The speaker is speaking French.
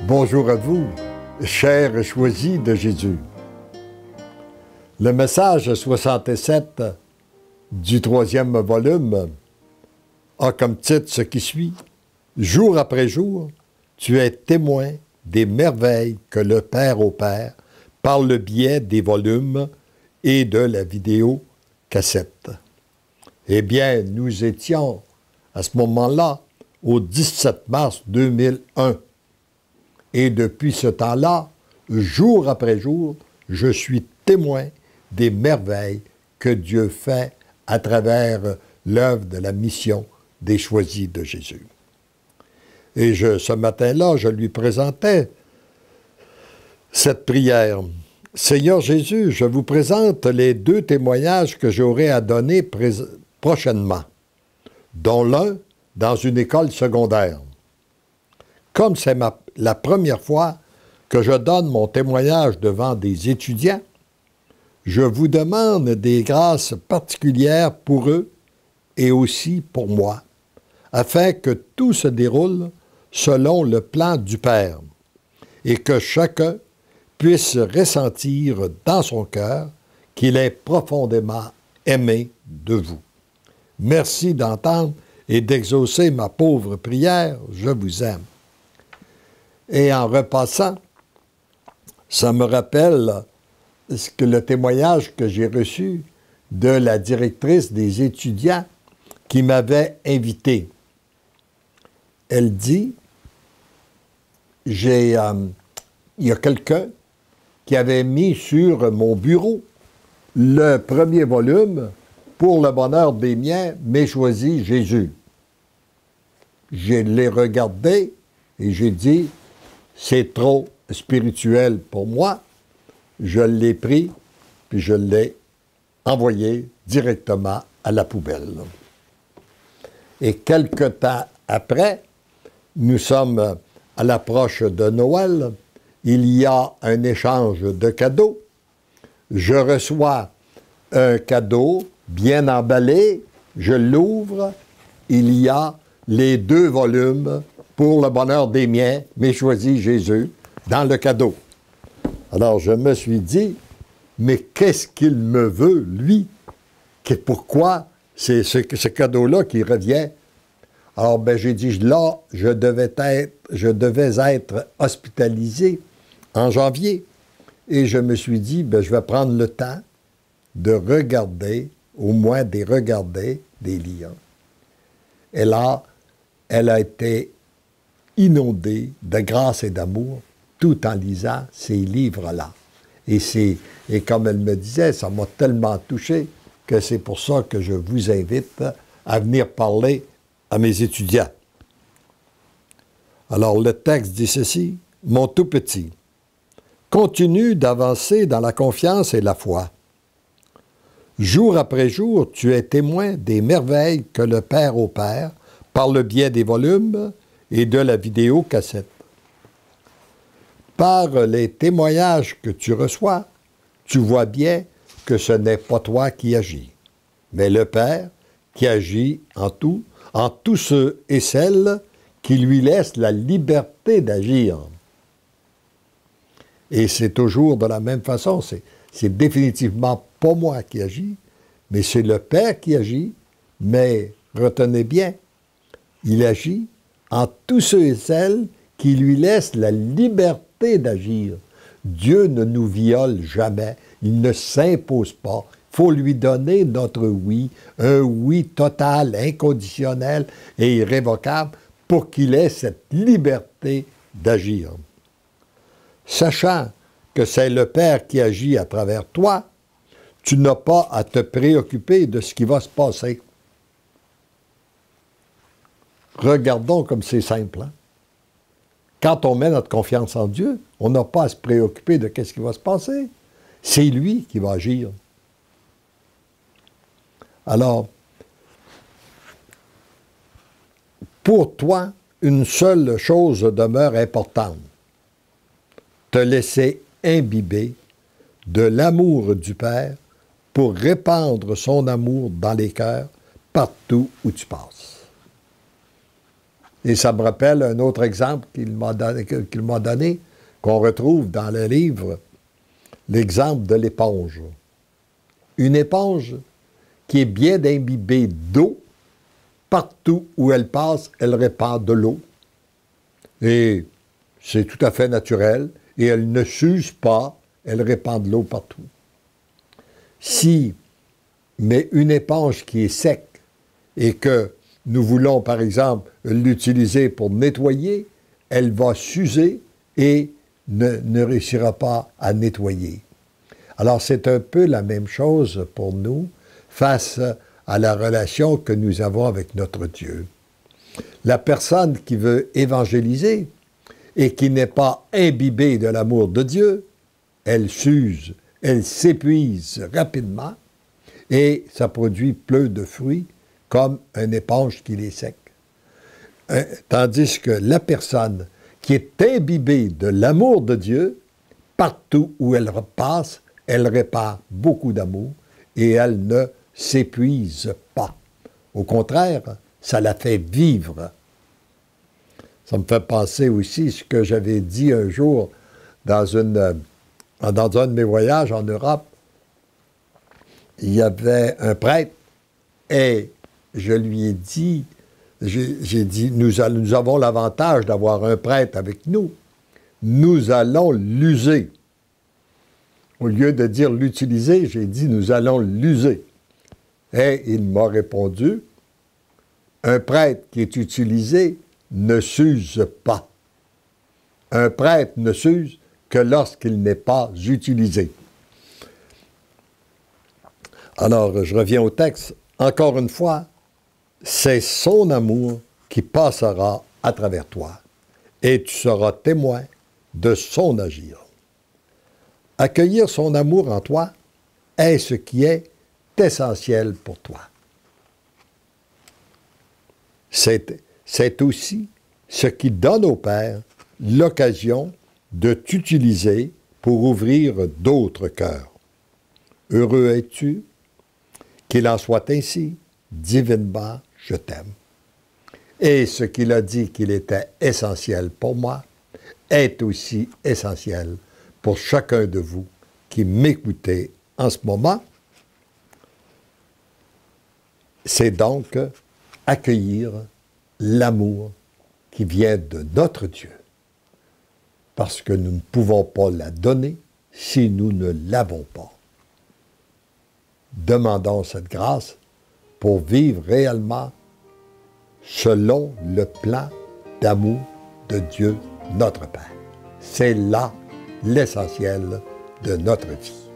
Bonjour à vous, chers choisis de Jésus. Le message 67 du 3e volume a comme titre ce qui suit. Jour après jour, tu es témoin des merveilles que le Père opère par le biais des volumes et de la vidéo cassette. Eh bien, nous étions à ce moment-là au 17 mars 2001. Et depuis ce temps-là, jour après jour, je suis témoin des merveilles que Dieu fait à travers l'œuvre de la mission des choisis de Jésus. Et ce matin-là, je lui présentais cette prière. Seigneur Jésus, je vous présente les 2 témoignages que j'aurai à donner prochainement, dont l'un dans une école secondaire. Comme c'est la première fois que je donne mon témoignage devant des étudiants, je vous demande des grâces particulières pour eux et aussi pour moi, afin que tout se déroule selon le plan du Père et que chacun puisse ressentir dans son cœur qu'il est profondément aimé de vous. Merci d'entendre et d'exaucer ma pauvre prière, je vous aime. Et en repassant, ça me rappelle le témoignage que j'ai reçu de la directrice des étudiants qui m'avait invité. Elle dit, il y a quelqu'un qui avait mis sur mon bureau le premier volume pour le bonheur des miens, mais choisi Jésus. Je l'ai regardé et j'ai dit, c'est trop spirituel pour moi. Je l'ai pris, puis je l'ai envoyé directement à la poubelle. Et quelque temps après, nous sommes à l'approche de Noël. Il y a un échange de cadeaux. Je reçois un cadeau bien emballé. Je l'ouvre. Il y a les 2 volumes pour le bonheur des miens, mais choisi Jésus, dans le cadeau. Alors, je me suis dit, mais qu'est-ce qu'il me veut, lui? Pourquoi c'est ce cadeau-là qui revient? Alors, j'ai dit, là, je devais être hospitalisé en janvier. Et je me suis dit, je vais prendre le temps de regarder, au moins de regarder des livres. Et là, elle a été inondée de grâce et d'amour tout en lisant ces livres-là. Et comme elle me disait, ça m'a tellement touché que c'est pour ça que je vous invite à venir parler à mes étudiants. Alors, le texte dit ceci, « Mon tout petit, continue d'avancer dans la confiance et la foi. Jour après jour, tu es témoin des merveilles que le Père opère par le biais des volumes et de la vidéo cassette. Par les témoignages que tu reçois, tu vois bien que ce n'est pas toi qui agis, mais le Père qui agit en tous ceux et celles qui lui laissent la liberté d'agir. » Et c'est toujours de la même façon, c'est définitivement pas moi qui agis, mais c'est le Père qui agit, mais retenez bien, il agit en tous ceux et celles qui lui laissent la liberté d'agir. Dieu ne nous viole jamais, il ne s'impose pas. Il faut lui donner notre oui, un oui total, inconditionnel et irrévocable pour qu'il ait cette liberté d'agir. Sachant que c'est le Père qui agit à travers toi, tu n'as pas à te préoccuper de ce qui va se passer. Regardons comme c'est simple. Hein? Quand on met notre confiance en Dieu, on n'a pas à se préoccuper de ce qui va se passer. C'est lui qui va agir. Alors, pour toi, une seule chose demeure importante. Te laisser imbiber de l'amour du Père pour répandre son amour dans les cœurs partout où tu passes. Et ça me rappelle un autre exemple qu'il m'a donné, qu'on retrouve dans le livre, l'exemple de l'éponge. Une éponge qui est bien imbibée d'eau, partout où elle passe, elle répand de l'eau. Et c'est tout à fait naturel, et elle ne s'use pas, elle répand de l'eau partout. Mais une éponge qui est sec et que nous voulons, par exemple, l'utiliser pour nettoyer, elle va s'user et ne réussira pas à nettoyer. Alors, c'est un peu la même chose pour nous face à la relation que nous avons avec notre Dieu. La personne qui veut évangéliser et qui n'est pas imbibée de l'amour de Dieu, elle s'use, elle s'épuise rapidement et ça produit peu de fruits comme une éponge qui est sec. Tandis que la personne qui est imbibée de l'amour de Dieu, partout où elle passe, elle répand beaucoup d'amour et elle ne s'épuise pas. Au contraire, ça la fait vivre. Ça me fait penser aussi ce que j'avais dit un jour dans un de mes voyages en Europe. Il y avait un prêtre et je lui ai dit, j'ai dit, nous avons l'avantage d'avoir un prêtre avec nous. Nous allons l'user. Au lieu de dire l'utiliser, j'ai dit, nous allons l'user. Et il m'a répondu, un prêtre qui est utilisé ne s'use pas. Un prêtre ne s'use que lorsqu'il n'est pas utilisé. Alors, je reviens au texte. Encore une fois, c'est son amour qui passera à travers toi et tu seras témoin de son agir. Accueillir son amour en toi est ce qui est essentiel pour toi. C'est aussi ce qui donne au Père l'occasion de t'utiliser pour ouvrir d'autres cœurs. Heureux es-tu qu'il en soit ainsi, divinement, je t'aime. Et ce qu'il a dit qu'il était essentiel pour moi est aussi essentiel pour chacun de vous qui m'écoutez en ce moment. C'est donc accueillir l'amour qui vient de notre Dieu, parce que nous ne pouvons pas la donner si nous ne l'avons pas. Demandons cette grâce pour vivre réellement selon le plan d'amour de Dieu, notre Père. C'est là l'essentiel de notre vie.